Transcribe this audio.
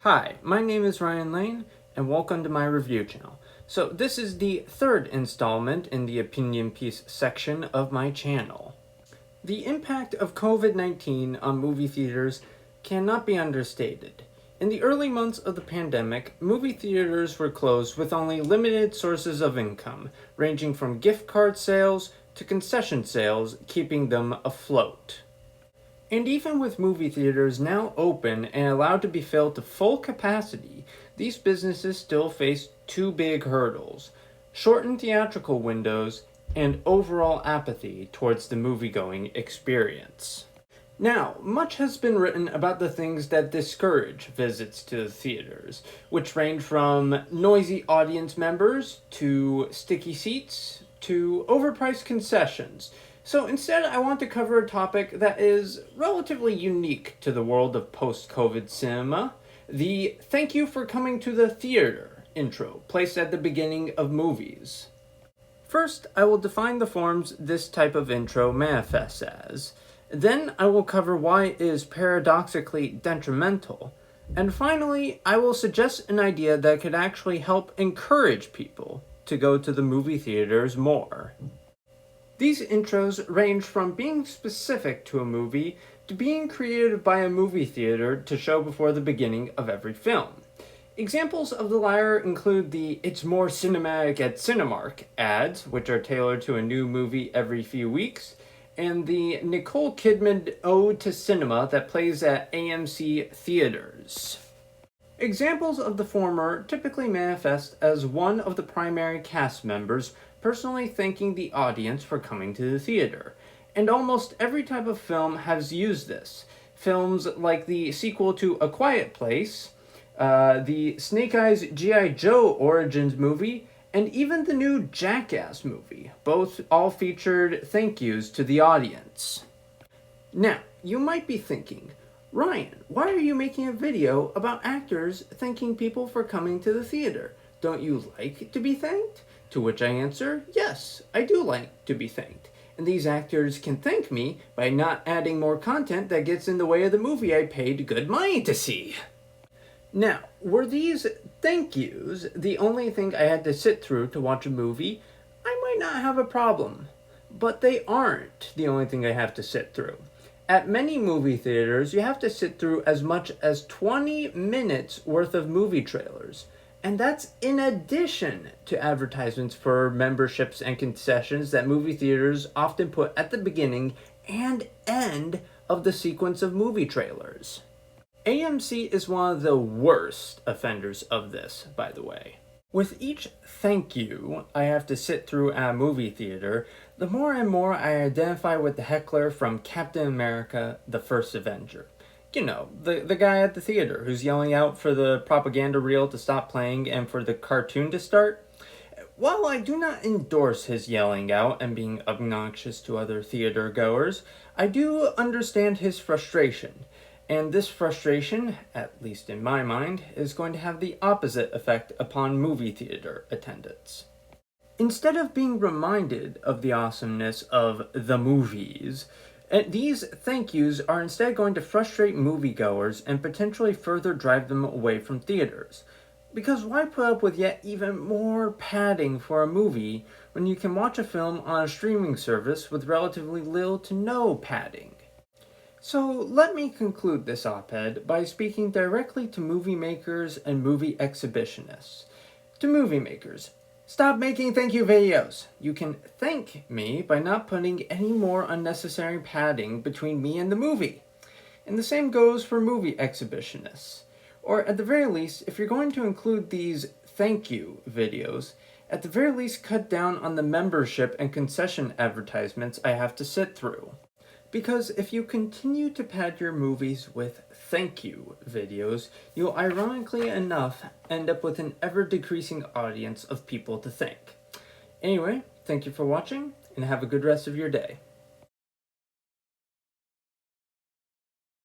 Hi, my name is Ryan Lane, and welcome to my review channel. So this is the third installment in the opinion piece section of my channel. The impact of COVID-19 on movie theaters cannot be understated. In the early months of the pandemic, movie theaters were closed with only limited sources of income, ranging from gift card sales to concession sales, keeping them afloat. And even with movie theaters now open and allowed to be filled to full capacity, these businesses still face two big hurdles: shortened theatrical windows and overall apathy towards the movie-going experience. Now, much has been written about the things that discourage visits to the theaters, which range from noisy audience members to sticky seats to overpriced concessions. So instead, I want to cover a topic that is relatively unique to the world of post-COVID cinema: the "thank you for coming to the theater" intro, placed at the beginning of movies. First, I will define the forms this type of intro manifests as. Then, I will cover why it is paradoxically detrimental. And finally, I will suggest an idea that could actually help encourage people to go to the movie theaters more. These intros range from being specific to a movie to being created by a movie theater to show before the beginning of every film. Examples of the latter include the "It's more cinematic at Cinemark" ads, which are tailored to a new movie every few weeks, and the Nicole Kidman ode to cinema that plays at AMC theaters. Examples of the former typically manifest as one of the primary cast members personally thanking the audience for coming to the theater, and almost every type of film has used this. Films like the sequel to A Quiet Place, the Snake Eyes G.I. Joe Origins movie, and even the new Jackass movie, both all featured thank yous to the audience. Now, you might be thinking, "Ryan, why are you making a video about actors thanking people for coming to the theater? Don't you like to be thanked?" To which I answer, yes, I do like to be thanked. And these actors can thank me by not adding more content that gets in the way of the movie I paid good money to see. Now, were these thank yous the only thing I had to sit through to watch a movie, I might not have a problem. But they aren't the only thing I have to sit through. At many movie theaters, you have to sit through as much as 20 minutes worth of movie trailers. And that's in addition to advertisements for memberships and concessions that movie theaters often put at the beginning and end of the sequence of movie trailers. AMC is one of the worst offenders of this, by the way. With each thank you I have to sit through at a movie theater, the more and more I identify with the heckler from Captain America: The First Avenger. You know, the guy at the theater who's yelling out for the propaganda reel to stop playing and for the cartoon to start. While I do not endorse his yelling out and being obnoxious to other theater goers, I do understand his frustration. And this frustration, at least in my mind, is going to have the opposite effect upon movie theater attendance. Instead of being reminded of the awesomeness of the movies, these thank yous are instead going to frustrate moviegoers and potentially further drive them away from theaters. Because why put up with yet even more padding for a movie when you can watch a film on a streaming service with relatively little to no padding? So let me conclude this op-ed by speaking directly to movie makers and movie exhibitionists. To movie makers, stop making thank you videos. You can thank me by not putting any more unnecessary padding between me and the movie. And the same goes for movie exhibitionists. Or at the very least, if you're going to include these thank you videos, at the very least cut down on the membership and concession advertisements I have to sit through. Because if you continue to pad your movies with thank you videos, you'll ironically enough end up with an ever-decreasing audience of people to thank. Anyway, thank you for watching, and have a good rest of your day.